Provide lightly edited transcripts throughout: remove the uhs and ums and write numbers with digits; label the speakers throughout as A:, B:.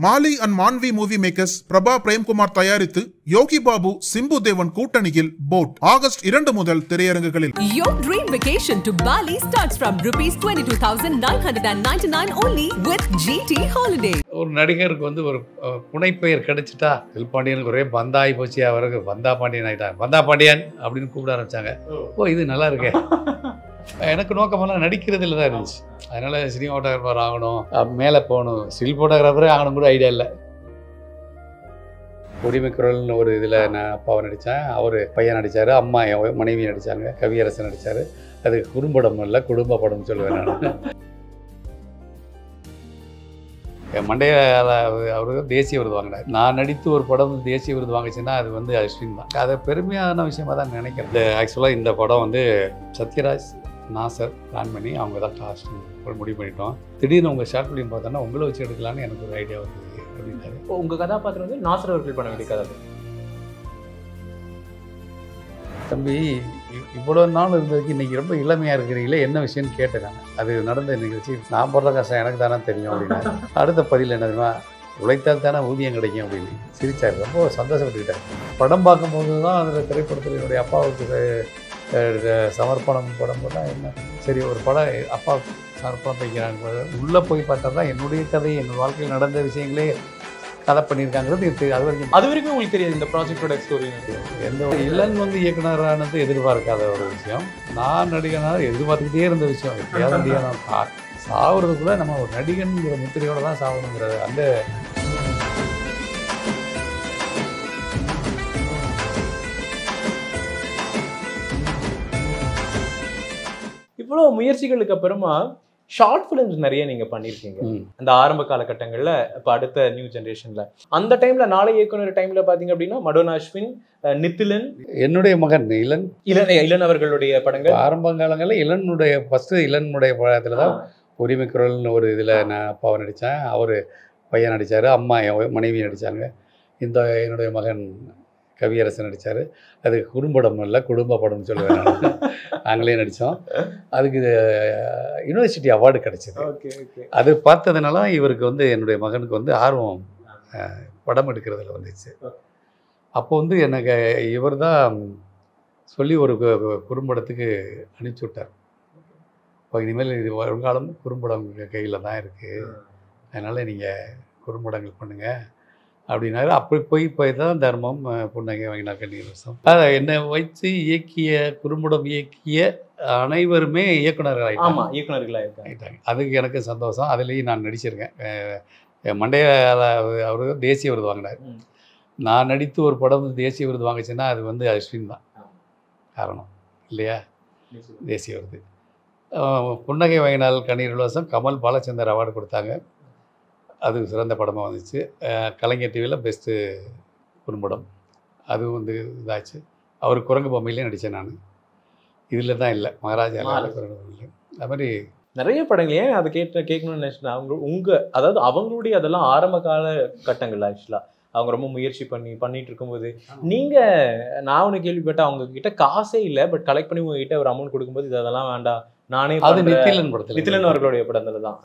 A: Mali and Manvi movie makers Prabha Premkumar தயாரித்து யோகி பாபு சிம்பு தேவன் கூட்டணியில் போட் ஆகஸ்ட் 2 முதல் திரையரங்குகளில்.
B: Your dream vacation to Bali starts from ₹22,999 only with GT Holiday.
C: ஒரு நடிகருக்கு வந்து ஒரு புனைப்பெயர் கிடைச்சிட்டா செல்பாண்டியனுக்கு ஒரே பந்தாயி போச்சு, அவருக்கு பந்தா பாண்டியன் ஆகிட்டாங்க. பந்தா பாண்டியன் அப்படின்னு கூப்பிட ஆரம்பிச்சாங்க. ஓ இது நல்லா இருக்கே. எனக்கு நோக்கமெல்லாம் நடிக்கிறதுல தான் இருந்துச்சு. அதனால் சினிமா ஃபோட்டோகிராஃபர் ஆகணும், மேலே போகணும், ஸ்டில் ஃபோட்டோகிராஃபரே ஆகணும் கூட ஐடியா இல்லை. உரிமை குரல்னு ஒரு இதில் நான் அப்பாவை நடித்தேன், அவர் பையன் நடித்தார், அம்மா என் மனைவி நடித்தாங்க, கவியரசன் நடித்தார். அது குறும்படம் இல்லை குடும்ப படம்னு சொல்லுவேன் நான். என் மண்டையால் அவர் தேசிய விருது வாங்கினார். நான் நடித்து ஒரு படம் தேசிய விருது வாங்கிச்சுன்னா அது வந்து அஸ்வின் தான். அதை பெருமையான விஷயமாக தான் நினைக்கிறேன். ஆக்சுவலாக இந்த படம் வந்து சத்யராஜ், நாசர் பிளான் பண்ணி அவங்க தான் காஸ்ட் முடிவு பண்ணிட்டோம். திடீர்னு உங்கள் ஷார்ட் ஃபிலிம் பார்த்தோன்னா உங்களை வச்சு எடுக்கலான்னு எனக்கு ஒரு ஐடியா வருது அப்படின்னாரு.
D: உங்கள் கதாபாத்திரம் வந்து நாசர் அவர்கள் பண்ண வேண்டிய கதை.
C: தம்பி இவ்வளோ நாள் இருந்ததுக்கு இன்றைக்கி ரொம்ப இளமையாக இருக்கிறீங்களே, என்ன விஷயம்னு கேட்டேன். அது நடந்த நிகழ்ச்சி. நான் போடுற கஷ்டம் எனக்கு தானே தெரியும் அப்படின்னா. அடுத்த பதில் என்ன தெரியுமா, உழைத்தால் தானே ஊதியம் கிடைக்கும் அப்படின்னு சிரித்தார். ரொம்ப சந்தோஷப்பட்டுக்கிட்டார். படம் பார்க்கும்போது தான் அதில் திரைப்படத்தில் என்னுடைய அப்பாவுக்கு சமர்ப்பணம் படம் போட்டால் என்ன சரி ஒரு படம் அப்பா சமர்ப்பணம் வைக்கிறாங்க. உள்ளே போய் பார்த்தா தான் என்னுடைய கதை, என் வாழ்க்கையில் நடந்த விஷயங்களே கதை பண்ணியிருக்காங்கிறது அது
D: வரைக்கும் உங்களுக்கு தெரியாது இந்த ப்ராஜெக்டோட ஸ்டோரி.
C: எந்த இளன் வந்து இயக்குனரானது எதிர்பார்க்காத ஒரு விஷயம், நான் நடிகனாக எதிர்பார்த்துக்கிட்டே இருந்த விஷயம். எப்படியாவது நான் சாவுறதுக்குள்ள நம்ம ஒரு நடிகன்கிற முத்திரையோடு தான் சாகணுங்கிறது. அந்த
D: இவ்வளோ முயற்சிகளுக்கு அப்புறமா ஷார்ட் ஃபிலிம்ஸ் நிறைய நீங்கள் பண்ணியிருக்கீங்க அந்த ஆரம்ப காலகட்டங்களில். இப்போ அடுத்த நியூ ஜென்ரேஷனில் அந்த டைமில் நாளை இயக்குனர் டைமில் பார்த்தீங்க அப்படின்னா மடோனா அஸ்வின், நித்திலன்,
C: என்னுடைய மகன்
D: இளன் அவர்களுடைய படங்கள்.
C: ஆரம்ப காலங்களில் இளனுடைய ஃபஸ்ட்டு இளனுடைய படத்தில் தான் உரிமை குரல்னு ஒரு இதில் நான் அப்பாவை நடித்தேன், அவர் பையன் நடித்தார், அம்மா என் மனைவி நடித்தாங்க. இந்த என்னுடைய மகன் கவியரசன் நடித்தார். அது குறும்படம் இல்லை குடும்ப படம்னு சொல்லுவேன் நான். நாங்களே நடித்தோம். அதுக்கு யூனிவர்சிட்டி அவார்டு கிடச்சிது. அது பார்த்ததுனால இவருக்கு வந்து என்னுடைய மகனுக்கு வந்து ஆர்வம் படம் எடுக்கிறதுல வந்துச்சு. அப்போ வந்து எனக்கு இவர் தான் சொல்லி ஒரு குறும்படத்துக்கு அனுப்பிச்சி விட்டார். இப்போ இனிமேல் இது வருங்காலம் குறும்படம் கையில் தான் இருக்குது, அதனால் நீங்கள் குறும்படங்கள் பண்ணுங்கள் அப்படின்னாரு. அப்படி போய் தான் தர்மம், புன்னகை வாங்கினார், கண்ணீர் வசம். அதை என்னை வைத்து இயக்கிய குறும்படம் இயக்கிய அனைவருமே இயக்குனர்களாகிட்டாங்க. அதுக்கு எனக்கு சந்தோஷம். அதுலேயும் நான் நடிச்சிருக்கேன். மண்டையால் அவர் தேசிய விருது வாங்கினார். நான் நடித்து ஒரு படம் தேசிய விருது வாங்கிச்சுன்னா அது வந்து அஸ்வின் தான் காரணம் இல்லையா. தேசிய விருது புன்னகை வாங்கினால் கண்ணீர் வசம் கமல் பாலச்சந்தர் அவார்டு கொடுத்தாங்க. அது சிறந்த படமாக வந்துச்சு. கலைஞர் டிவியில் பெஸ்ட்டு குறும்படம் அது வந்து இதாச்சு. அவர் குரங்கு பொம்மையிலே நடித்தேன் நான். இதில் தான் இல்லை, மகாராஜா குரங்கு பொம்மையில். அது மாதிரி
D: நிறைய படங்கள். ஏன் அதை கேட்கணும்னு நினச்சினா அதாவது அவங்களுடைய அதெல்லாம் ஆரம்ப கால கட்டங்கள். ஆக்சுவலாக அவங்க ரொம்ப முயற்சி பண்ணிட்டு இருக்கும்போது நான் ஒன்று கேள்விப்பட்டேன், அவங்க கிட்ட காசே இல்லை, பட் கலெக்ட் பண்ணி உங்ககிட்ட ஒரு அமௌண்ட் கொடுக்கும்போது இது அதெல்லாம் வேண்டாம் நானே. அது நித்திலன் படத்தில், நித்திலன் அவர்களுடைய படத்தில் தான்.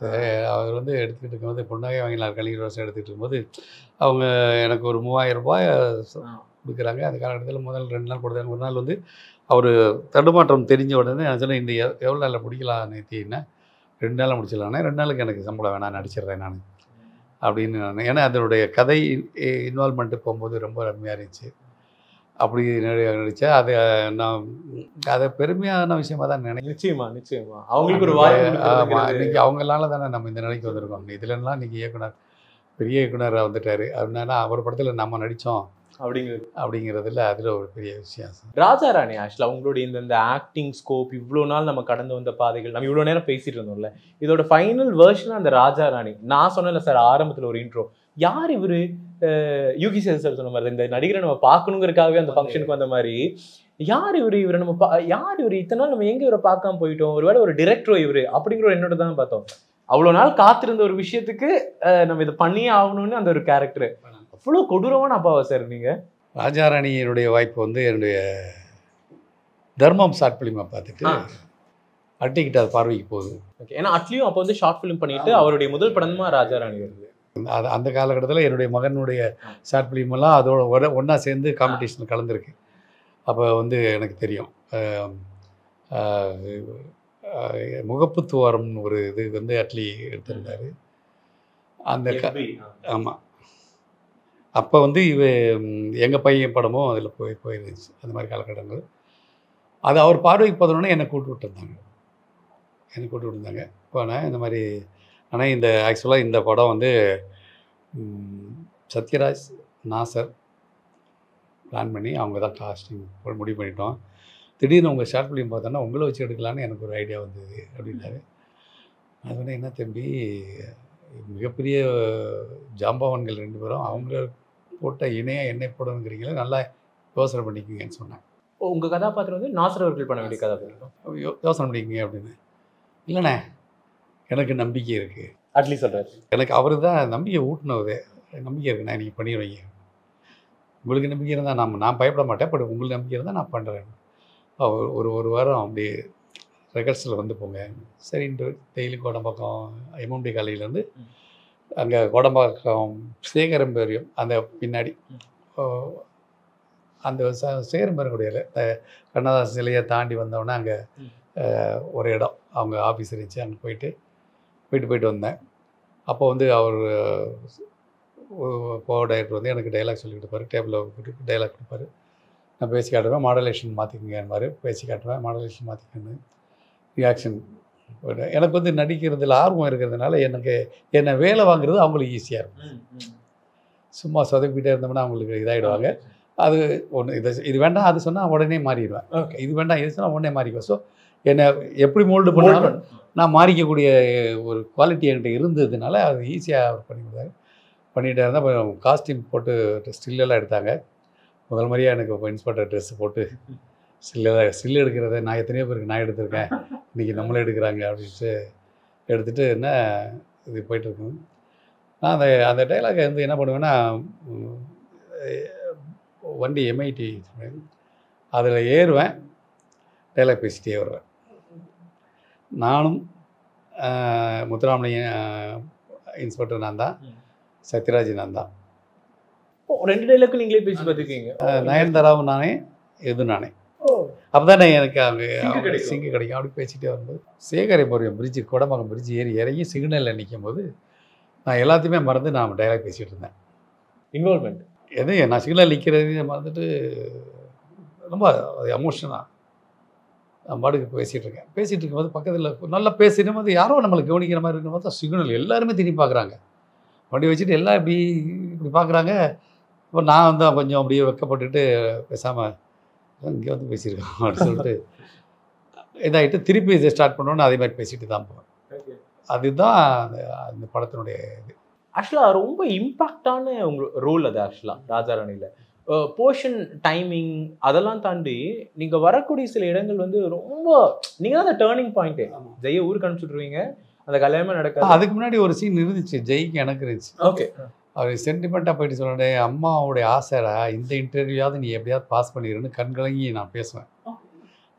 C: அவர் வந்து எடுத்துக்கிட்டு இருக்கும்போது புன்னகை வாங்கினார் கண்ணீர் வசம் எடுத்துகிட்டு இருக்கும்போது அவங்க எனக்கு ஒரு 3000 ரூபாய் கொடுக்குறாங்க. அந்த காலகட்டத்தில் முதல் 2 நாள் கொடுத்தாங்க. ஒரு நாள் வந்து அவர் தடுமாற்றம் தெரிஞ்ச உடனே நான் சொன்னேன், இந்த எவ்வளோ நாளில் முடிக்கலாம் நேத்தின்னா 2 நாளில் முடிச்சிடலானே, 2 நாளுக்கு எனக்கு சம்பளம் வேணாம், நடிச்சிடுறேன் நான் அப்படின்னு நான். ஏன்னா அதனுடைய கதை இன்வால்மெண்ட்டு போகும்போது ரொம்ப அருமையாக இருந்துச்சு. அப்படி நடித்தேன். அதை பெருமையான விஷயமாக தான் நினைக்கிறேன்.
D: நிச்சயமா அவங்களுக்கு ஒரு வாய்ப்பு.
C: ஆமாம், இன்றைக்கி அவங்களால தானே நம்ம இந்த நிலைக்கு வந்திருக்கோம். இதுலலாம் இன்றைக்கி இயக்குனர் பெரிய இயக்குனராக வந்துட்டார். அப்படின்னா அவர் படத்தில் நம்ம நடித்தோம் அப்படிங்கிறதுல அதில் ஒரு பெரிய விஷயம்.
D: ராஜா ராணி ஆக்சுவலாக உங்களுடைய இந்த ஆக்டிங் ஸ்கோப் இவ்வளோ நாள் நம்ம கடந்து வந்த பாதைகள் நம்ம இவ்வளோ நேரம் பேசிகிட்டு இருந்தோம்ல, இதோட ஃபைனல் வேர்ஷனாக அந்த ராஜா ராணி. நான் சொன்னேன்ல சார் ஆரம்பத்தில் ஒரு இன்ட்ரோ, யார் இவர் யூகி சார் சொன்ன மாதிரி இந்த நடிகரை நம்ம பார்க்கணுங்கிறதுக்காகவே அந்த ஃபங்க்ஷனுக்கு வந்த மாதிரி, யார் இவரை நம்ம யார் இவர் இத்தனை நாள் நம்ம எங்கே இவரை பார்க்காம போயிட்டோம், ஒருவேளை ஒரு டிரெக்டரோ இவர் அப்படிங்கிற ஒரு என்னோட தான் பார்த்தோம். அவ்வளோ நாள் காத்திருந்த ஒரு விஷயத்துக்கு நம்ம இதை பண்ணியே ஆகணும்னு அந்த ஒரு கேரக்டர். அவ்வளோ கொடூரமான அப்பாவா சார் நீங்கள்?
C: ராஜாராணியினுடைய வாய்ப்பு வந்து என்னுடைய தர்மம் ஷார்ட் ஃபிலிமை பார்த்துட்டு அட்டிக்கிட்ட அது பார்வைக்கு போகுது.
D: ஓகே, ஏன்னா அட்லியும் அப்போ வந்து ஷார்ட் ஃபிலிம் பண்ணிட்டு அவருடைய முதல் படமா ராஜாராணி வருது.
C: அது அந்த காலகட்டத்தில் என்னுடைய மகனுடைய ஷார்ட் ஃபிலிமெல்லாம் அதோட ஒன்றா சேர்ந்து காம்படிஷன் கலந்துருக்கு. அப்போ வந்து எனக்கு தெரியும். முகப்புத்துவாரம்னு ஒரு இது வந்து அட்லி எடுத்திருந்தார். அந்த ஆமாம். அப்போ வந்து எங்கள் பையன் படமும் அதில் போயிருந்துச்சு. அந்த மாதிரி காலகட்டங்கள். அது அவர் பார்வைக்கு போதோடனே என்னை கூப்பிட்டு விட்டுருந்தாங்க. போனேன் இந்த மாதிரி. ஆனால் இந்த ஆக்சுவலாக இந்த படம் வந்து சத்யராஜ், நாசர் பிளான் பண்ணி அவங்க தான் காஸ்டிங் முடிவு பண்ணிட்டோம். திடீர்னு உங்கள் ஷார்ட் ஃபிலிம் பார்த்தோன்னா உங்களை வச்சு எடுக்கலான்னு எனக்கு ஒரு ஐடியா வந்தது அப்படின்னாரு. அது வந்து என்ன தம்பி, மிகப்பெரிய ஜாம்பவான்கள் 2 பேரும் அவங்க போட்ட இணையாக எண்ணெய் போடணுங்கிறீங்களே, நல்லா யோசனை பண்ணிக்கோங்கன்னு சொன்னேன்.
D: உங்கள் கதாபாத்திரம் வந்து நாசர் அவர்கள் பண்ண வேண்டிய கதாபாத்திரம்.
C: யோசனை பண்ணிக்கோங்க அப்படின்னு. இல்லைண்ணே, எனக்கு நம்பிக்கை இருக்குது
D: அட்லி சொல்கிறார்.
C: எனக்கு அவர் தான் நம்பிக்கை ஊட்டினது. நம்பிக்கை இருக்குண்ணே, நீங்கள் பண்ணிடுவீங்க. உங்களுக்கு நம்பிக்கை இருந்தால் நான் பயப்பட மாட்டேன். பட் உங்களுக்கு நம்பிக்கை இருந்தால் நான் பண்ணுறேன். ஒரு வாரம் அப்படி ரெகர்ஸில் வந்து போங்க சரின்ட்டு டெய்லி கோடம்பாக்கம் எம்எம்டி காலேஜிலேருந்து அங்கே கோடம்பாக்கம் சேகரம்பேரியம் அந்த பின்னாடி அந்த சேகரம்பேரங்குடியில் கண்ணதாசன் சிலையை தாண்டி வந்தோடனே அங்கே ஒரு இடம் அவங்க ஆஃபீஸ் இருந்துச்சு. அங்கே போயிட்டு வந்தேன். அப்போ வந்து அவர் டைரக்டர் வந்து எனக்கு டைலாக் சொல்லி கொடுப்பாரு. டேபிளில் போட்டு டைலாக் கொடுப்பாரு. நான் பேசி காட்டுவேன். மாடலேஷன் மாற்றிக்கங்கன்னு பேசி காட்டுவேன். மாடலேஷன் மாற்றிக்கன்னு ரியாக்ஷன் போய்ட்டு எனக்கு வந்து நடிக்கிறதுல ஆர்வம் இருக்கிறதுனால என்னை வேலை வாங்குறது அவங்களுக்கு ஈஸியாக இருக்கும். சும்மா சொதப்பிக்கிட்டே இருந்தோம்னா அவங்களுக்கு இதாகிடுவாங்க. அது ஒன்று இது வேண்டாம் அது சொன்னால் உடனே மாறிடுவேன். இது வேண்டாம் இது சொன்னால் உடனே மாறிக்குவேன். ஸோ என்னை எப்படி மோல்டு பண்ணாலும் நான் மாறிக்கக்கூடிய ஒரு குவாலிட்டி என்கிட்ட இருந்ததுனால அது ஈஸியாக அவர் பண்ணிகிட்டே இருந்தால் அப்புறம் காஸ்டியூம் போட்டு ஸ்டில்லெல்லாம் எடுத்தாங்க. முதல் முறையாக எனக்கு இப்போ இன்ஸ்பெக்டர் ட்ரெஸ்ஸு போட்டு ஸ்டில் எடுக்கிறத நான் எத்தனையோ பேருக்கு நான் எடுத்திருக்கேன், இன்றைக்கி நம்மளே எடுக்கிறாங்க அப்படின்ட்டு எடுத்துகிட்டு என்ன இது போயிட்டுருக்குங்க. நான் அந்த டைலாகை வந்து என்ன பண்ணுவேன்னா, வண்டி எம்ஐடி அதில் ஏறுவேன், டைலாக் பேசிகிட்டே வருவேன். நானும் முத்துராமலிங்கம் இன்ஸ்பெக்டர் நான் தான், சத்யராஜ் நான் தான்.
D: 2 டைலாக்கு நீங்களே பேசி பார்த்துருக்கீங்க.
C: நயன்தாராவும் நானே, இது நானே. அப்போ தானே எனக்கு அங்கே சிங்கு கிடைக்கும். அப்படி பேசிகிட்டே வரும்போது சேகரம்பேரியம் பிரிட்ஜு கோடம்பாக்கம் பிரிட்ஜு ஏறி இறங்கி சிக்னலில் நிற்கும் போது நான் எல்லாத்தையுமே மறந்து நான் டைலாக் பேசிகிட்டு இருந்தேன்.
D: இன்வால்மெண்ட்
C: எது நான் சிக்னல் நிற்கிறதையும் மறந்துட்டு ரொம்ப எமோஷனாக நான் பாட்டுக்கு பேசிகிட்டு இருக்கும்போது பக்கத்தில் நல்லா பேசிடும் போது யாரோ நம்மளை கவனிக்கிற மாதிரி இருக்கும் போது சிக்னல் எல்லாருமே திரும்பி பார்க்குறாங்க. வண்டி வச்சுட்டு எல்லாம் இப்படி பார்க்குறாங்க. இப்போ நான் வந்து கொஞ்சம் அப்படியே வெக்கப்பட்டுட்டு பேசாமல் இங்கே வந்து பேசியிருக்கோம் அப்படின்னு சொல்லிட்டு இதாகிட்டு திருப்பி இதை ஸ்டார்ட் பண்ணோன்னு அதே மாதிரி பேசிட்டு தான் போவேன். அதுதான் அந்த படத்தினுடைய இது.
D: ஆக்சுவலாக ரொம்ப இம்பாக்டான ரோல் அது. ஆக்சுவலாக ராஜாராணியில் போர்ஷன் டைமிங் அதெல்லாம் தாண்டி நீங்கள் வரக்கூடிய சில இடங்கள் வந்து ரொம்ப நீங்கள் தான் அந்த டேர்னிங் பாயிண்ட்டு. ஜெய ஊருக்கு அனுப்பிச்சுட்ருவீங்க, அந்த கல்யாணமே நடக்காது.
C: அதுக்கு முன்னாடி ஒரு சீன் இருந்துச்சு, ஜெய்க்கு எனக்கு இருந்துச்சு.
D: ஓகே,
C: அவர் சென்டிமெண்ட்டாக போயிட்டு சொன்னேன், அம்மாவுடைய ஆசைடா இந்த இன்டர்வியூவாவது நீ எப்படியாவது பாஸ் பண்ணிடுன்னு கண்கலங்கி நான் பேசுவேன்.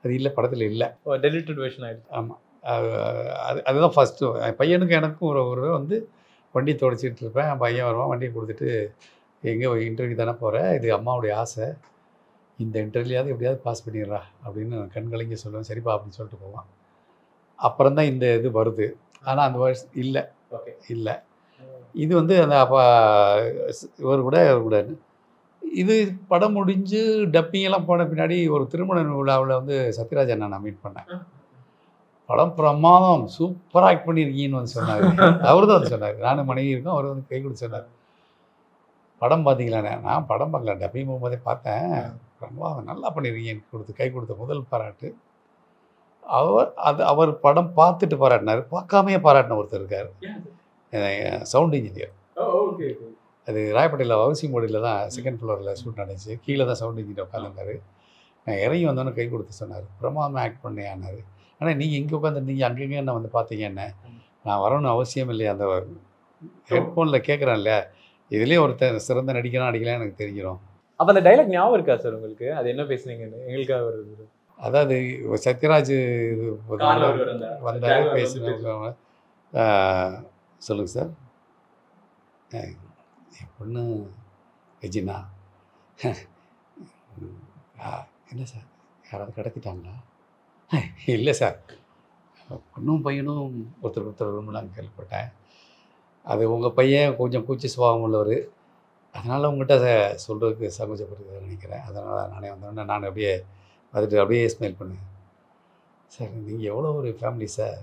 C: அது இல்லை, படத்தில் இல்லை,
D: டெலிட்டட் வெர்ஷன் ஆகிடுச்சு.
C: ஆமாம், அதுதான் ஃபஸ்ட்டு. பையனுக்கு எனக்கும் ஒரு வந்து வண்டி துடைச்சிட்டு இருப்பேன். பையன் வருவான், வண்டியை கொடுத்துட்டு எங்கே இன்டர்வியூ தானே போகிறேன், இது அம்மாவுடைய ஆசை, இந்த இன்டர்வியூயாவது எப்படியாவது பாஸ் பண்ணிடுறா அப்படின்னு கண்கலங்கி சொல்லுவேன். சரிப்பா அப்படின்னு சொல்லிட்டு போவான். அப்புறம் தான் இந்த இது வருது. ஆனால் அந்த வருஷம் இல்லை. இல்லை, இது வந்து அந்த அப்போ இவர் கூட இது படம் முடிஞ்சு டப்பிங்கெல்லாம் போன பின்னாடி ஒரு திருமண விழாவில் வந்து சத்யராஜ் அண்ணா நான் மீட் பண்ணேன். படம் பிரமாதம், சூப்பராக ஆக்ட் பண்ணியிருக்கீங்கன்னு வந்து சொன்னார். அவர் தான் வந்து சொன்னார், நானும் மனைவி இருக்கோம், அவர் வந்து கை கொடுத்து சொன்னார், படம் பார்த்தீங்களாண்ணே? நான் படம் பார்க்கல, டப்பிங் போகும்போதே பார்த்தேன், பிரமாதம் நல்லா பண்ணியிருக்கீங்கன்னு கை கொடுத்த முதல் பாராட்டு. அவர் படம் பார்த்துட்டு பாராட்டினார், பார்க்காமையே பாராட்டின ஒருத்தர் இருக்கார், சவுண்ட் இன்ஜினியர். அது ராயப்பேட்டையில் ஹவுசிங் போர்டில் தான் செகண்ட் ஃப்ளோரில் ஷூட் நடந்துச்சு. கீழே தான் சவுண்ட் இன்ஜினியர் உட்காந்துருந்தார். நான் இறங்கி வந்தோன்னே கை கொடுத்து சொன்னார், பிரமாதமாக ஆக்ட் பண்ணேன்னாரு. ஆனால் நீங்கள் இங்கே உட்காந்துருந்தீங்க, அங்கங்கே என்ன வந்து பார்த்தீங்க என்ன? நான் வரணும்னு அவசியம் இல்லையா, அந்த ஹெட்ஃபோனில் கேட்குறேன் இல்லையா, இதுலேயே ஒருத்தர் சிறந்த நடிக்கலாம் எனக்கு தெரிஞ்சிடும்.
D: அப்போ அந்த டைலாக் ஞாபகம் இருக்கா சார் உங்களுக்கு? அது என்ன பேசுனீங்கன்னு எங்களுக்காக வருது.
C: அதாவது சத்யராஜ் வந்தார், பேசினவங்க சொல்லுங்கள் சார். என் பொண்ணு ரெஜினா என்ன சார் யாராவது கிடத்திட்டாங்களா? இல்லை சார், பொண்ணும் பையனும் ஒருத்தர் விரும்பலான்னு கேள்விப்பட்டேன். அது உங்கள் பையன் கொஞ்சம் கூச்சி சுபாவம் உள்ளவர், அதனால் உங்கள்கிட்ட சொல்கிறதுக்கு சங்கோச்சப்படுறதுன்னு நினைக்கிறேன். அதனால் நானே வந்தோடனே நான் அப்படியே பார்த்துட்டு அப்படியே ஸ்மைல் பண்ணுவேன். சார் நீங்கள் எவ்வளோ ஒரு ஃபேமிலி சார்,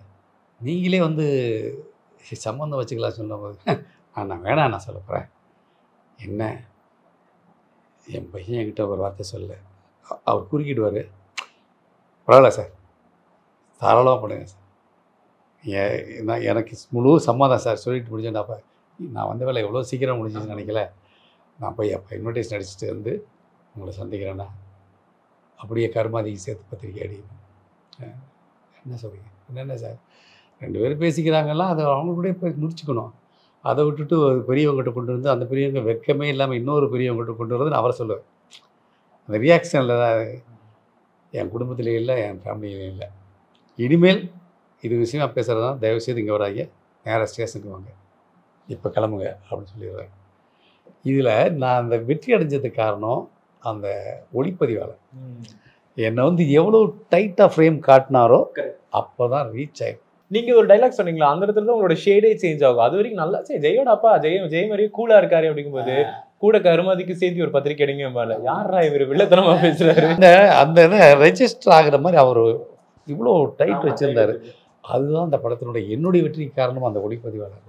C: நீங்களே வந்து சம்மந்தம் வச்சுக்கலாம் சொல்லும்போது நான் வேணாம் நான் சொல்ல போகிறேன். என்ன என் பையன் என்கிட்ட ஒரு வார்த்தை சொல்ல, அவர் குறுக்கிடுவார். பரவாயில்ல சார், தாராளமாக பண்ணுங்க சார், நான் எனக்கு முழு சம்மதம் சார் சொல்லிட்டு முடிஞ்சேன். அப்போ நான் வந்த வேலை எவ்வளோ சீக்கிரம் முடிஞ்சிச்சுன்னு நினைக்கல. நான் போய் அப்போ இன்விடேஷன் அடிச்சுட்டு வந்து உங்களை சந்திக்கிறேன்னா அப்படியே கருமாதிக்கு சேர்த்து பத்திரிக்கை அடிக்கணும். என்ன சொல்றீங்க? என்னென்ன சார் 2 பேரும் பேசிக்கிறாங்கலாம், அதை அவங்களுடைய போய் முடிச்சுக்கணும். அதை விட்டுட்டு ஒரு பெரியவங்ககிட்ட கொண்டு வந்து அந்த பெரியவங்க வெக்கமே இல்லாமல் இன்னொரு பெரியவங்ககிட்ட கொண்டு வரது நான் அவரை சொல்லுவேன். அந்த ரியாக்ஷனில் தான் என் குடும்பத்திலேயும் இல்லை, என் ஃபேமிலியிலையும் இல்லை. இனிமேல் இது விஷயமா பேசுகிறதா தயவுசெய்து இங்கே வராங்க, நேராக ஸ்டேஷனுக்கு வாங்க, இப்போ கிளம்புங்க அப்படின்னு சொல்லிடுறேன். இதில் நான் அந்த வெற்றி அடைஞ்சதுக்கு காரணம் அந்த ஒளிப்பதிவாளர் என்னை வந்து எவ்வளோ டைட்டாக ஃப்ரேம் காட்டினாரோ அப்போ தான் ரீச் ஆகிடும்.
D: நீங்க ஒரு டைலாக் சொன்னீங்களா, அந்த இடத்துல தான் உங்களோட ஷேடே சேஞ்ச் ஆகும். அது வரைக்கும் நல்லா சரி ஜெயோட அப்பா ஜெய மாதிரியே கூலா இருக்காரு அப்படிங்கும்போது கூட கருமாதிக்கு சேர்த்து ஒரு பத்திரிக்கை அடிங்க மேல யாரா இவர் வில்லத்தனமா பேசுறாரு.
C: அந்த இதை ரெஜிஸ்டர் ஆகுற மாதிரி அவர் இவ்வளோ டைட் வச்சிருந்தாரு. அதுதான் அந்த படத்தினுடைய என்னுடைய வெற்றிக்கு காரணம் அந்த ஒளிப்பதிவாளர்.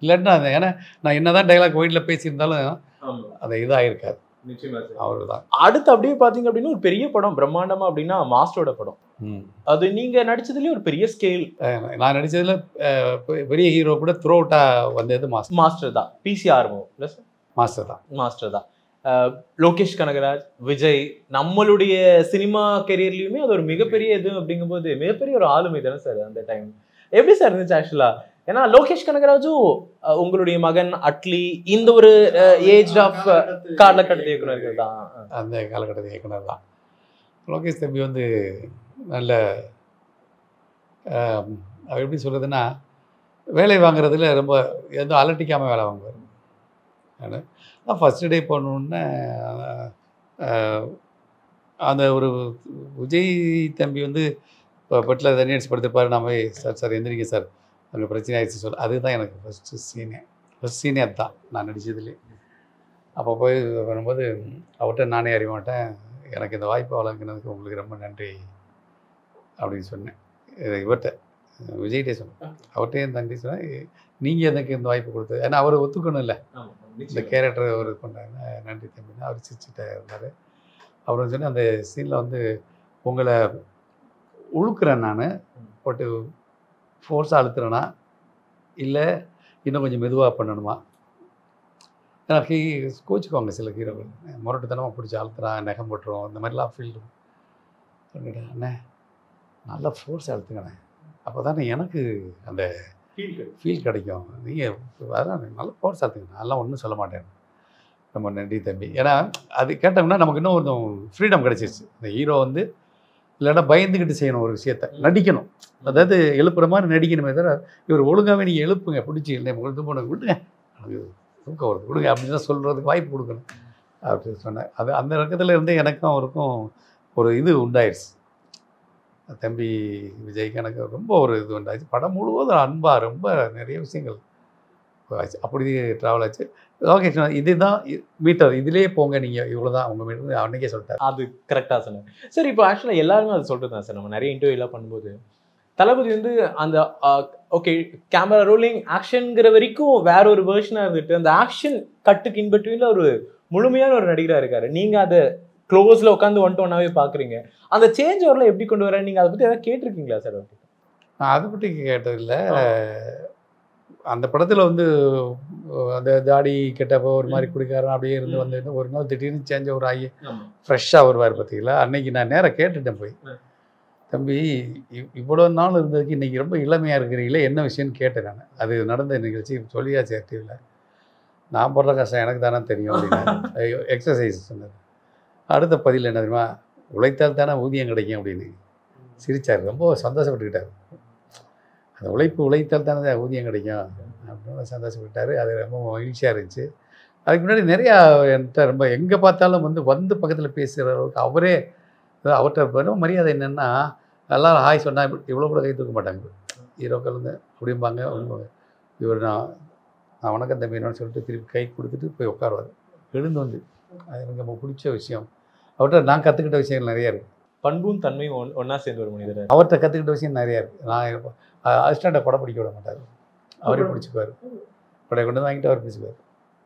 C: இல்லைன்னா ஏன்னா நான் என்னதான் டைலாக் ஒயிட்ல பேசியிருந்தாலும் அந்த இதாகிருக்காது. அவரு தான்.
D: அடுத்து அப்படியே பாத்தீங்க அப்படின்னா ஒரு பெரிய படம் பிரம்மாண்டமா அப்படின்னா மாஸ்டரோட படம். அது நீங்க நடிச்சதுலயே ஒரு பெரிய ஸ்கேல்.
C: நான் நடிச்சதுல பெரிய ஹீரோ கூட த்ரூ அவுட்டா வந்தது
D: மாஸ்டர் தான். பிசிஆர் மாஸ்டர் தான். லோகேஷ் கனகராஜ், விஜய், நம்மளுடைய சினிமா கெரியர்லயுமே அது ஒரு மிகப்பெரிய இது அப்படிங்கும்போது மிகப்பெரிய ஒரு ஆளுமை தானே சார் அந்த டைம். எப்படி சார் இருந்துச்சு ஆக்சுவலா? ஏன்னா லோகேஷ் கனகராஜும் உங்களுடைய மகன் அட்லி இந்த ஒரு ஏஜ் ஆஃப் காலகட்டத்தை இயக்குனர்கள் தான்.
C: அந்த காலகட்டத்தை இயக்குனர் தான். லோகேஷ் தம்பி வந்து நல்ல எப்படி சொல்கிறதுன்னா வேலை வாங்குறதுல ரொம்ப எதுவும் அலட்டிக்காமல் வேலை வாங்குவார். நான் ஃபஸ்ட்டு டே போனோடனே அந்த ஒரு விஜய் தம்பி வந்து இப்போ பெட்டில் தண்ணி அடிச்சு படுத்துருப்பார். நான் போய் சார் எந்திரிங்க சார் அங்கே பிரச்சனை ஆகிடுச்சு சொல்ல, அதுதான் எனக்கு ஃபஸ்ட் சீனே அதுதான் நான் நடித்ததுலேயே. அப்போ போய் வரும்போது அவர்கிட்ட நானே அறிய மாட்டேன், எனக்கு இந்த வாய்ப்பை வழங்கினதுக்கு உங்களுக்கு ரொம்ப நன்றி அப்படின்னு சொன்னேன். இவர்கிட்ட விஜய்கிட்டே சொன்னேன், அவர்கிட்டே நன்றி சொன்னேன். நீங்கள் எனக்கு இந்த வாய்ப்பு கொடுத்தது, ஏன்னா அவர் ஒத்துக்கணும் இல்லை இந்த கேரக்டர் அவர் கொண்டாங்க. நன்றி தம்பினா அவர் சிரிச்சுட்டே இருந்தார். அவர் சொன்னேன் அந்த சீனில் வந்து உங்களை உழுக்கிறேன் நான், போட்டு ஃபோர்ஸாக அழுத்துறேன்னா இல்லை இன்னும் கொஞ்சம் மெதுவாக பண்ணணுமா? எனக்கு கோச்சுக்குவாங்க சில ஹீரோகள், முரட்டுத்தனமாக பிடிச்சி அழுத்துறான், நகம் போட்டுரும், இந்த மாதிரிலாம் ஃபீல்டு பண்ணிட்டேன். அண்ணே நல்லா ஃபோர்ஸ் அழுத்துங்கண்ணே, அப்போ தானே எனக்கு அந்த ஃபீல் கிடைக்கும். நீங்கள் அதான் நல்லா ஃபோர்ஸ் அழுத்துங்க, அதெல்லாம் ஒன்றும் சொல்ல மாட்டேன். ரொம்ப நன்றி தம்பி. ஏன்னா அது கேட்டோம்னா நமக்கு இன்னும் கொஞ்சம் ஃப்ரீடம் கிடச்சிருச்சு. இந்த ஹீரோ வந்து இல்லைன்னா பயந்துக்கிட்டு செய்யணும் ஒரு விஷயத்த, நடிக்கணும், அதாவது எழுப்புற மாதிரி நடிக்கணுமே தவிர இவர் ஒழுங்காகவே நீங்கள் எழுப்புங்க பிடிச்சி இல்லை உங்களுக்கு போன விடுங்க தூக்கம் வருது விடுங்க அப்படின்னு தான் சொல்கிறதுக்கு வாய்ப்பு கொடுக்கணும் அப்படின்னு சொன்னேன். அது அந்த ரகத்தில் இருந்து எனக்கும் அவருக்கும் ஒரு இது உண்டாயிடுச்சு. தம்பி விஜய்க்கு எனக்கு ரொம்ப ஒரு இது உண்டாச்சு. படம் முழுவதும் அன்பாக ரொம்ப நிறைய விஷயங்கள் ஆச்சு. அப்படி ட்ராவல் ஆச்சு. ஓகே இதுதான் மீட்டர், இதுலேயே போங்க நீங்கள், இவ்வளோ தான் உங்கள் மீட்டர் அன்றைக்கே சொல்லிட்டார்.
D: அது கரெக்டாக சொன்னேன் சார். இப்போ ஆக்சுவலாக எல்லாருமே அது சொல்கிறது தான் சார். நம்ம நிறைய இன்டர்வியூலாம் பண்ணும்போது தளபதி வந்து அந்த ஓகே கேமரா ரோலிங் ஆக்ஷனுங்கிற வரைக்கும் வேற ஒரு வேர்ஷனாக இருந்துட்டு அந்த ஆக்ஷன் கட்டுக்கு இன்பிட்வீனில் ஒரு முழுமையான ஒரு நடிகராக இருக்காரு. நீங்கள் அதை க்ளோஸில் உட்காந்து ஒன் டு ஒன்னாவே பார்க்குறீங்க. அந்த சேஞ்ச் ஓவரில் எப்படி கொண்டு வரேன் நீங்கள் அதை பற்றி எதாவது கேட்டிருக்கீங்களா சார்?
C: நான் அதை பற்றி கேட்டதில்லை. அந்த படத்தில் வந்து அந்த தாடி கெட்டப்போ ஒரு மாதிரி குடிக்காரன் அப்படியே இருந்து வந்து ஒரு நாள் திடீர்னு சேஞ்ச் ஓவர் ஆகி ஃப்ரெஷ்ஷாக வருவார் பார்த்தீங்களா. அன்னைக்கு நான் நேராக கேட்டுட்டேன் போய், தம்பி இவ்வளோ நாள் இருந்ததுக்கு இன்றைக்கி ரொம்ப இளமையாக இருக்கிறீங்களே என்ன விஷயம்னு கேட்டேன் நான். அது நடந்த நிகழ்ச்சி சொல்லியாச்சு ஆக்டிவில். நான் போடுற கஷ்டம் எனக்கு தானே தெரியும் அப்படின்னு எக்ஸசைஸ் சொன்னது. அடுத்த பதில் என்ன தெரியுமா, உழைத்தால் தானே ஊதியம் கிடைக்கும் அப்படின்னு சிரித்தார். ரொம்ப சந்தோஷப்பட்டுக்கிட்டார். அந்த உழைத்தால் தானே ஊதியம் கிடைக்கும் அப்படின்னு சந்தோஷப்பட்டார். அது ரொம்ப மகிழ்ச்சியாக இருந்துச்சு. அதுக்கு முன்னாடி நிறையா என்கிட்ட ரொம்ப எங்கே பார்த்தாலும் வந்து பக்கத்தில் பேசுகிற அளவுக்கு அவரே அவர்கிட்ட வெறும் மரியாதை என்னென்னா, எல்லாரும் ஹாய் சொன்னால் இவ்வளோ கூட கை தூக்க மாட்டாங்க. ஹீரோக்கள் வந்து அப்படிம்பாங்க. இவர் நான் வணக்கம் தம்பி என்னன்னு சொல்லிட்டு திருப்பி கை கொடுத்துட்டு போய் உட்காருவார். எழுந்து வந்து அது எனக்கு ரொம்ப பிடிச்ச விஷயம். அவர்கிட்ட நான் கற்றுக்கிட்ட விஷயங்கள் நிறையா இருக்குது.
D: பண்பும் தன்மையும் ஒன்றா சேர்ந்து ஒரு மனிதர்.
C: அவர்கிட்ட கற்றுக்கிட்ட விஷயம் நிறையா இருக்குது. நான் அசிஸ்டண்ட்டை படம் பிடிக்க விட மாட்டார். அவரே பிடிச்சிக்குவார். படம் கொண்டு வந்து வாங்கிட்டு அவர் பிடிச்சிக்குவார்.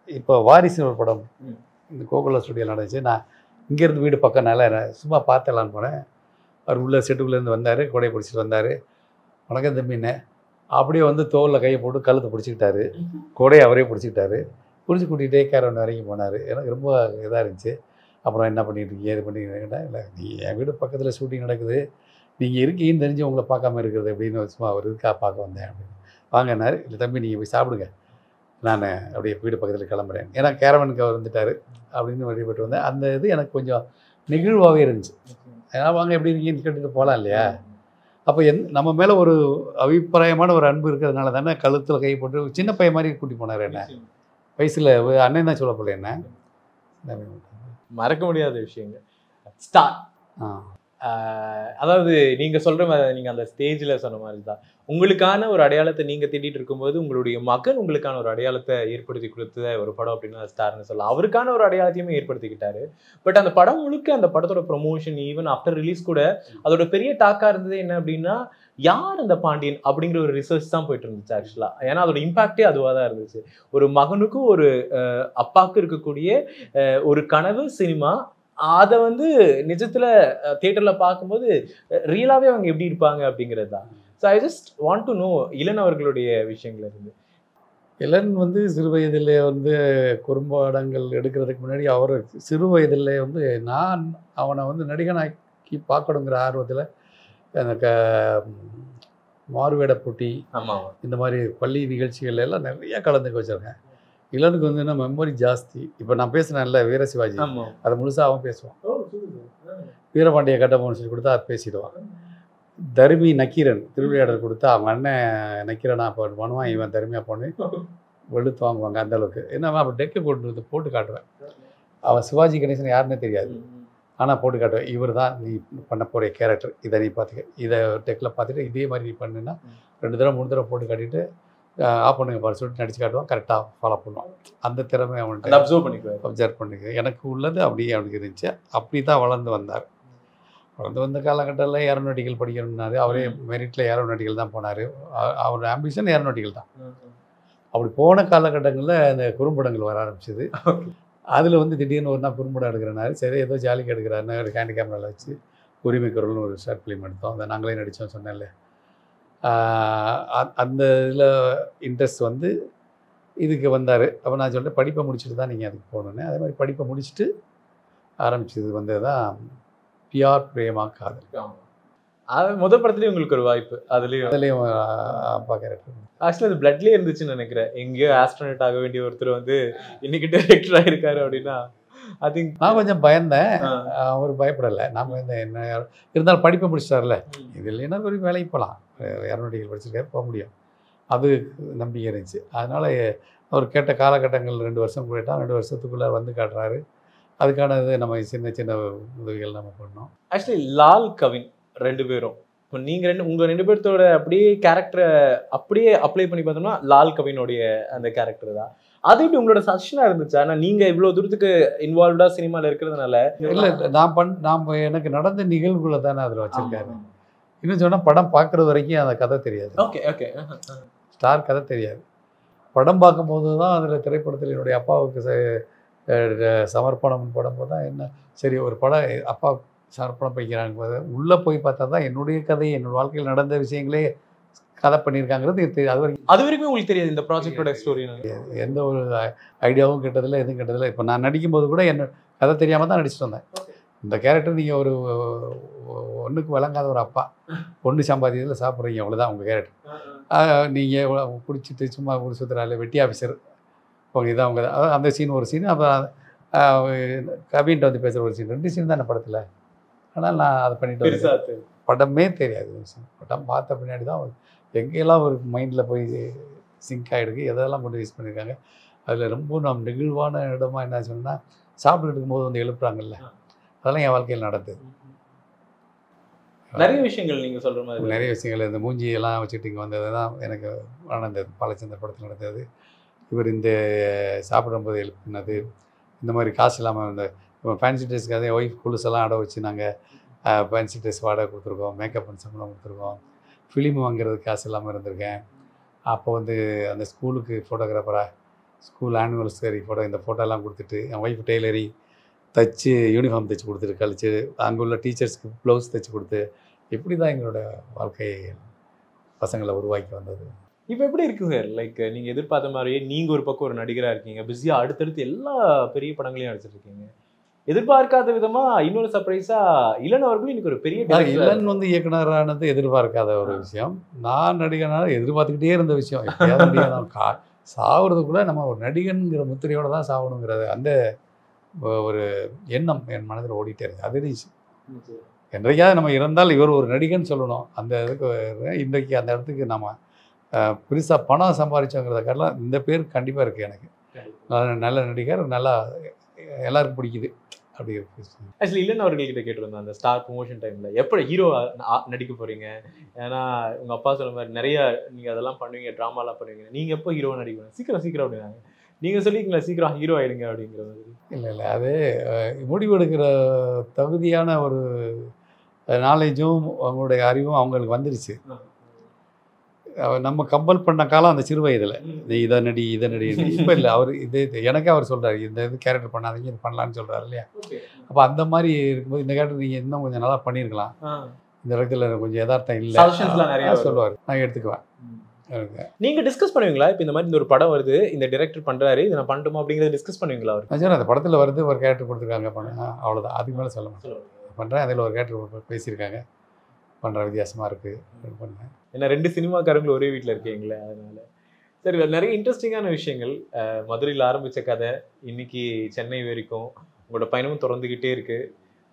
C: இப்போ வாரிசுன்னு ஒரு படம் இந்த கோகுலா ஸ்டுடியோவில் நடந்துச்சு. நான் இங்கேருந்து வீடு பக்கம்னால சும்மா பார்த்தலான்னு போனேன். அவர் உள்ள செட்டுக்குள்ளேருந்து வந்தார். கொடையை பிடிச்சிட்டு வந்தார். வணக்கம் தம்பின்னு அப்படியே வந்து தோலில் கையை போட்டு கழுத்தை பிடிச்சிக்கிட்டாரு. கொடையை அவரே பிடிச்சிக்கிட்டாரு. பிடிச்சி கூட்டிகிட்டே கேரவன் வரைக்கும் போனார். எனக்கு ரொம்ப இதாக இருந்துச்சு. அப்புறம் என்ன பண்ணிட்டு இருக்கீங்க இது பண்ணிக்கிட்டேன். இல்லை நீ என் வீடு பக்கத்தில் ஷூட்டிங் நடக்குது, நீங்கள் இருக்கீங்கன்னு தெரிஞ்சு உங்களை பார்க்காம இருக்கிறது அப்படின்னு சும்மா அவர் இருக்கா பார்க்க வந்தேன் அப்படின்னு. வாங்கினார். இல்லை தம்பி நீங்கள் போய் சாப்பிடுங்க, நான் அப்படியே வீடு பக்கத்தில் கிளம்புறேன். ஏன்னா கேரவனுக்கு அவர் வந்துட்டார் அப்படின்னு வழிபட்டு வந்தேன். அந்த இது எனக்கு கொஞ்சம் நெகிழ்வாகவே இருந்துச்சு. ஏன்னா வாங்க எப்படி இருக்கீங்கன்னு கேட்டுட்டு போகலாம் இல்லையா. அப்போ நம்ம மேலே ஒரு அபிப்பிராயமான ஒரு அன்பு இருக்கிறதுனால தானே கழுத்தில் கை போட்டு சின்ன பையன் மாதிரி கூட்டி போனார். என்ன வயசில் அண்ணன் தான் சொல்ல போல என்ன
D: மறக்க முடியாத விஷயங்கள். ஸ்டார் அதாவது நீங்க சொல்ற மாதிரி நீங்க அந்த ஸ்டேஜ்ல சொன்ன மாதிரி தான் உங்களுக்கான ஒரு அடையாளத்தை நீங்க தேடிட்டு இருக்கும்போது உங்களுடைய மகன் உங்களுக்கான ஒரு அடையாளத்தை ஏற்படுத்தி கொடுத்த ஒரு படம் அப்படின்னா ஸ்டார்னு சொல்லலாம். அவருக்கான ஒரு அடையாளத்தையுமே ஏற்படுத்திக்கிட்டாரு. பட் அந்த படம் முழுக்க அந்த படத்தோட ப்ரொமோஷன் ஈவன் ஆஃப்டர் ரிலீஸ் கூட அதோட பெரிய டாக்கா இருந்தது என்ன அப்படின்னா, யார் அந்த பாண்டியன் அப்படிங்கிற ஒரு ரிசர்ச் தான் போயிட்டு இருந்துச்சு ஆக்சுவலா. ஏன்னா அதோட இம்பாக்டே அதுவாக தான் இருந்துச்சு. ஒரு மகனுக்கும் ஒரு அப்பாவுக்கும் இருக்கக்கூடிய ஒரு கனவு சினிமா, அதை வந்து நிஜத்துல தியேட்டர்ல பார்க்கும்போது ரியலாவே அவங்க எப்படி இருப்பாங்க அப்படிங்கிறது தான். So I just want to know Ilan அவர்களுடைய விஷயங்கள் இருந்து.
C: இளன் வந்து சிறு வயதில் வந்து குறும்படங்கள் எடுக்கிறதுக்கு முன்னாடி அவர் சிறு வயதில் வந்து நான் அவனை வந்து நடிகனாக்கி பார்க்கணுங்கிற ஆர்வத்தில் எனக்கு மாறுவேட போட்டி இந்த மாதிரி பள்ளி நிகழ்ச்சிகள் எல்லாம் நிறைய கலந்துக்க வச்சுருக்கேன். இளனுக்கு வந்து என்ன மெமரி ஜாஸ்தி. இப்போ நான் பேசுனேன்ல வீர சிவாஜி, அதை முழுசாக அவன் பேசுவான். வீரபாண்டிய கட்டபொம்மன் சொல்லி கொடுத்தா அது பேசிடுவான். தர்மி நக்கீரன் திருவிளையாடல் கொடுத்தா அவங்க அண்ணன் நக்கீரனா பண்ணுவான், இவன் தர்மியாக பண்ணி வெளுத்து வாங்குவாங்க அந்த அளவுக்கு. ஏன்னா அப்போ டெக்கு போட்டு காட்டுவேன். அவன் சிவாஜி கணேசன் யாருன்னே தெரியாது, ஆனால் போட்டு காட்டுவேன். இவர் தான் நீ பண்ண போகிற கேரக்டர், இதை நீ பார்த்துக்க, இதை டெக்கில் பார்த்துட்டு இதே மாதிரி நீ பண்ணுன்னா 2 தடவை 3 தடவை போட்டு காட்டிட்டு ஆஃப் பண்ணுங்க பாரு சொல்லிட்டு நடிச்சு காட்டுவான். கரெக்டாக ஃபாலோ பண்ணுவான். அந்த திறமை அவன்கிட்ட அப்சர்வ் பண்ணிக்குவேன். எனக்கு உள்ளது அப்படியே அவனுக்கு இருந்துச்சு. அப்படி தான் வளர்ந்து வந்தார். வளர்ந்து வந்த காலகட்டத்தில் ஏரோநாட்டிக்கல் படிக்கணும்னாரு. அவரே மெரிட்டில் ஏரோநாட்டிக்கல் தான் போனார். அவரோட ஆம்பிஷன் ஏரோநாட்டிக்கல் தான். அப்படி போன காலகட்டங்களில் அந்த குறும்படங்கள் வர ஆரம்பிச்சிது. அதில் வந்து திடீர்னு ஒரு நாள் குறும்படம் எடுக்கிறனாரு. சரி ஏதோ ஜாலிக்கு எடுக்கிறாருன்னு ஒரு ஹேண்ட் கேமராவில் வச்சு உரிமை குரல்னு ஒரு ஷார்ட் ஃபிலிம் எடுத்தோம். அதை நாங்களே நடித்தோம் சொன்னேன்ல. அந்த இதில் இன்ட்ரெஸ்ட் வந்து இதுக்கு வந்தார். அப்போ நான் சொல்லிட்டேன் படிப்பை முடிச்சுட்டு தான் நீங்கள் அதுக்கு போகணுன்னு. அதே மாதிரி படிப்பை முடிச்சுட்டு ஆரம்பிச்சது வந்தது தான் பிஆர் பிரேமா காதல்.
D: அது முதல் படத்துலேயும் உங்களுக்கு ஒரு வாய்ப்பு. அதுலேயும்
C: அப்பா கேரக்டர்
D: ஆக்சுவலாக அது பிளட்லேயே இருந்துச்சுன்னு நினைக்கிறேன். எங்கேயோ ஆஸ்ட்ரோனட் ஆக வேண்டிய ஒருத்தர் வந்து இன்னைக்கு டைரக்டர் ஆகிருக்காரு அப்படின்னா ஐ திங்க்
C: நான் கொஞ்சம் பயந்தேன். அவர் பயப்படலை, நான் பயந்தேன். என்ன இருந்தாலும் படிப்பை முடிச்சிட்டார்ல, இது இல்லைன்னா ஒரு வேலைக்கு போகலாம், ஏரோநாட்டிக்கல் படிச்சிருக்காரு போக முடியும், அது நம்பிக்கை இருந்துச்சு. அதனால் அவர் கேட்ட காலகட்டங்கள் 2 வருஷம் போயிட்டால் 2 வருஷத்துக்குள்ளே வந்து காட்டுறாரு. அதுக்கான இது நம்ம சின்ன சின்ன உதவிகள் நம்ம பண்ணோம்.
D: ஆக்சுவலி லால் கவின் 2 பேரும் இப்போ நீங்கள் உங்கள் 2 பேர்த்தோட அப்படியே கேரக்டரை அப்படியே அப்ளை பண்ணி பார்த்தோம்னா லால் கவினுடைய அந்த கேரக்டர் தான். அது இப்படி உங்களோட சஜஷனாக இருந்துச்சு. ஆனால் நீங்கள் இவ்வளோ தூரத்துக்கு இன்வால்வ்டாக சினிமாவில் இருக்கிறதுனால
C: இல்லை நான் எனக்கு நடந்த நிகழ்வுகளை தானே அதில் வச்சுருக்காரு. இன்னும் சொன்னால் படம் பார்க்குறது வரைக்கும் அந்த கதை தெரியாது.
D: ஓகே
C: ஸ்டார் கதை தெரியாது. படம் பார்க்கும்போது தான் அதில் திரைப்படத்தில் என்னுடைய அப்பாவுக்கு சமர்ப்பணம் போடும்போது தான் என்ன சரி ஒரு படம் அப்பா சமர்ப்பணம் வைக்கிறாங்க போது உள்ளே போய் பார்த்தா தான் என்னுடைய கதை என்னோட வாழ்க்கையில் நடந்த விஷயங்களே கதை பண்ணியிருக்காங்கிறது அது வரைக்கும்
D: உங்களுக்கு தெரியாது. இந்த ப்ராஜெக்டோட ஸ்டோரி
C: எந்த ஒரு ஐடியாவும் கிட்டதில்லை, எதுவும் கிட்டதில்லை. இப்போ நான் நடிக்கும்போது கூட என்ன கதை தெரியாமல் தான் நடிச்சுட்டு வந்தேன். இந்த கேரக்டர் நீங்கள் ஒரு ஒன்றுக்கு விளங்காத ஒரு அப்பா, பொண்ணு சம்பாதியத்தில் சாப்பிட்றீங்க, அவ்வளோதான் உங்கள் கேரக்டர். நீங்கள் குடிச்சிட்டு சும்மா ஒரு சுற்றுறாள் வெட்டி ஆஃபீஸர் உங்கள் இதான் உங்கள் அந்த சீன் ஒரு சீன். அப்புறம் கவின்ட்டு வந்து பேசுகிற ஒரு சீன், 2 சீன் தான் படத்தில். ஆனால் நான் அதை பண்ணிட்டு படமே தெரியாது. படம் பார்த்த பின்னாடி தான் எங்கெல்லாம் ஒரு மைண்டில் போய் சிங்க் ஆகிடுக்கு, எதெல்லாம் கொண்டு யூஸ் பண்ணியிருக்காங்க. அதில் ரொம்ப நாம் நெகிழ்வான இடமா என்ன சொன்னால், சாப்பிட்டு இருக்கும்போது வந்து எழுப்புறாங்கல்ல, அதெல்லாம் என் வாழ்க்கையில் நடந்தது.
D: நிறைய விஷயங்கள் நீங்கள் சொல்கிற மாதிரி
C: நிறைய விஷயங்கள் இந்த மூஞ்சியெல்லாம் வச்சுட்டு இங்கே வந்தது தான் எனக்கு நடந்தது. பாலச்சந்தர் படத்தில் நடந்தது. இவர் இந்த சாப்பிடும்போது எழுப்பினது, இந்த மாதிரி காசு இல்லாமல் இந்த ஃபேன்சி ட்ரெஸ்க்காக ஒய்ஃப் குழுசெல்லாம் அடை வச்சு நாங்கள் ஃபேன்சி ட்ரெஸ் வாடகை கொடுத்துருக்கோம், மேக்கப் பண்ண சம்பளம் கொடுத்துருக்கோம், ஃபிலிம் வாங்குறதுக்கு காசு இல்லாமல் இருந்திருக்கேன். அப்போ வந்து அந்த ஸ்கூலுக்கு ஃபோட்டோகிராஃபராக ஸ்கூல் ஆனிவர்சரி ஃபோட்டோ இந்த ஃபோட்டோலாம் கொடுத்துட்டு என் ஒய்ஃப் டெய்லரி தைச்சி யூனிஃபார்ம் தைச்சி கொடுத்துட்டு கழிச்சு அங்கே உள்ள டீச்சர்ஸ்க்கு ப்ளவுஸ் தைச்சி கொடுத்து இப்படி தான் எங்களோட வாழ்க்கை பசங்களை உருவாக்கி வந்தது.
D: இப்போ எப்படி இருக்கு சார்? லைக் நீங்கள் எதிர்பார்த்த மாதிரியே நீங்கள் ஒரு பக்கம் ஒரு நடிகராக இருக்கீங்க, பிஸியாக அடுத்தடுத்து எல்லா பெரிய படங்களையும் நடிச்சிட்டு இருக்கீங்க. எதிர்பார்க்காத விதமாக இன்னொரு சர்ப்ரைஸாக இளன் அவர்களும் இன்னைக்கு ஒரு பெரிய
C: இளன் வந்து இயக்குனரானது எதிர்பார்க்காத ஒரு விஷயம். நான் நடிகனால எதிர்பார்த்துக்கிட்டே இருந்த விஷயம். எப்படியாவது சாவுறதுக்குள்ள நம்ம ஒரு நடிகனுங்கிற முத்திரையோடு தான் சாகணுங்கிறது அந்த ஒரு எண்ணம் என் மனதில் ஓடிட்டே இருக்கு. அது என்றைக்காவது நம்ம இறந்தால் இவர் ஒரு நடிகன்னு சொல்லணும். அந்த இதுக்கு இன்றைக்கு அந்த இடத்துக்கு நம்ம பெருசாக பணம் சம்பாதிச்சோங்கிறத காரணம் இந்த பேர் கண்டிப்பாக இருக்குது எனக்கு. நல்ல நடிகர், நல்லா எல்லாருக்கும் பிடிக்குது அப்படி இருக்கு.
D: ஆக்சுவலி இல்லைன்னு அவர்கள்கிட்ட கேட்டிருந்தேன் அந்த ஸ்டார் ப்ரொமோஷன் டைமில் எப்படி ஹீரோ நடிக்க போகிறீங்க, ஏன்னா உங்கள் அப்பா சொன்ன மாதிரி நிறைய நீங்கள் அதெல்லாம் பண்ணுவீங்க, ட்ராமாலாம் பண்ணுவீங்க, நீங்கள் எப்போ ஹீரோ நடிக்கணும், சீக்கிரம் அப்படின்னாங்க. நீங்கள் சொல்லிங்களா சீக்கிரம் ஹீரோ ஆகிடுங்க அப்படிங்கிற மாதிரி?
C: இல்லை அது முடிவெடுக்கிற தகுதியான ஒரு நாலேஜும் அவங்களுடைய அறிவும் அவங்களுக்கு வந்துடுச்சு. நம்ம கம்பல் பண்ண காலம் அந்த சிறு வயதில் இதை நடி இப்போ இல்லை. அவர் எனக்கே அவர் சொல்கிறார் இந்த இது கேரக்டர் பண்ணாதீங்க, இது பண்ணலான்னு சொல்கிறார் இல்லையா. அப்போ அந்த மாதிரி இருக்கும்போது இந்த கேரக்டர் நீங்கள் இன்னும் கொஞ்சம் நல்லா பண்ணியிருக்கலாம், இந்த இடத்துல கொஞ்சம் யதார்த்தம் இல்லை சொல்லுவார், நான் எடுத்துக்குவேன்.
D: நீங்க டிஸ்கஸ் பண்ணுவீங்களா? இப்போ இந்த மாதிரி இந்த ஒரு படம் வருது, இந்த டைரக்டர் பண்றாரு, இதை நான் பண்ணட்டுமா அப்படிங்கிறத டிஸ்கஸ் பண்ணுவீங்களா? அவர்
C: அந்த படத்தில் வருது, ஒரு கேரக்டர் கொடுத்துருக்காங்க பண்ணுங்க, அவ்வளோதான். அதுக்கு மேலே சொல்ல மாட்டேன். பண்ணுறேன், அதில் ஒரு கேரக்டர் பேசியிருக்காங்க, பண்ணுற வித்தியாசமாக இருக்குது பண்ணுவேன்.
D: ஏன்னா 2 சினிமாக்காரங்களும் ஒரே வீட்டில் இருக்கீங்களே, அதனால. சரி, நிறைய இன்ட்ரெஸ்டிங்கான விஷயங்கள். மதுரையில் ஆரம்பித்த கதை இன்னைக்கு சென்னை வரைக்கும் உங்களோட பயணமும் தொடர்ந்துக்கிட்டே இருக்கு.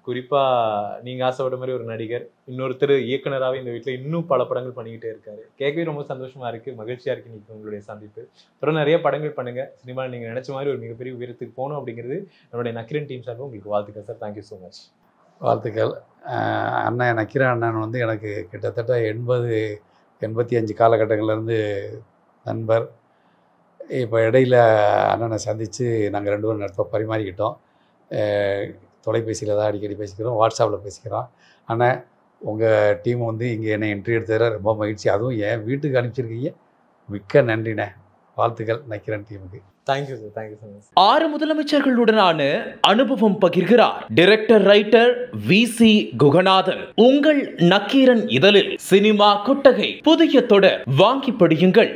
D: குறிப்பாக நீங்கள் ஆசைப்பட்ட மாதிரி ஒரு நடிகர், இன்னொருத்தர் இயக்குனராகவே இந்த வீட்டில் இன்னும் பல படங்கள் பண்ணிக்கிட்டே இருக்காரு. கேட்கவே ரொம்ப சந்தோஷமாக இருக்குது, மகிழ்ச்சியாக இருக்குது இன்னைக்கு உங்களுடைய சந்திப்பு. தொடர்ந்து நிறைய படங்கள் பண்ணுங்கள். சினிமாவில் நீங்கள் நினச்ச மாதிரி ஒரு மிகப்பெரிய உயரத்துக்கு போகணும் அப்படிங்கிறது நம்மளுடைய நக்கீரன் டீம் சார்பாக உங்களுக்கு வாழ்த்துக்கள் சார். Thank you so much.
C: வாழ்த்துக்கள். அண்ணன் நக்கீரன் அண்ணன் வந்து எனக்கு கிட்டத்தட்ட 80-85 காலகட்டங்கள்லேருந்து நண்பர். இப்போ இடையில் அண்ணனை சந்தித்து நாங்கள் 2 பேரும் நட்பை பரிமாறிக்கிட்டோம். தொலைபேசியில் தான் அடிக்கடி பேசிக்கிறோம், வாட்ஸ்அப்பில் பேசிக்கிறோம். ஆனால் உங்கள் டீம் வந்து இங்கே என்னை என்ட்ரி எடுத்ததில் ரொம்ப மகிழ்ச்சி. அதுவும் என் வீட்டுக்கு அனுப்பிச்சிருக்கீங்க, மிக்க நன்றிண்ணே. வாழ்த்துக்கள் நக்கீரன் டீமுக்கு.
D: Thank you sir, thank you so much.
E: 6 முதலமைச்சர்களுடனான அனுபவம் பகிர்கிறார் டைரக்டர் ரைட்டர் VC குகநாதன். உங்கள் நக்கீரன் இதழில் சினிமா கொட்டகை புதிய தொடர் வாங்கி படியுங்கள்.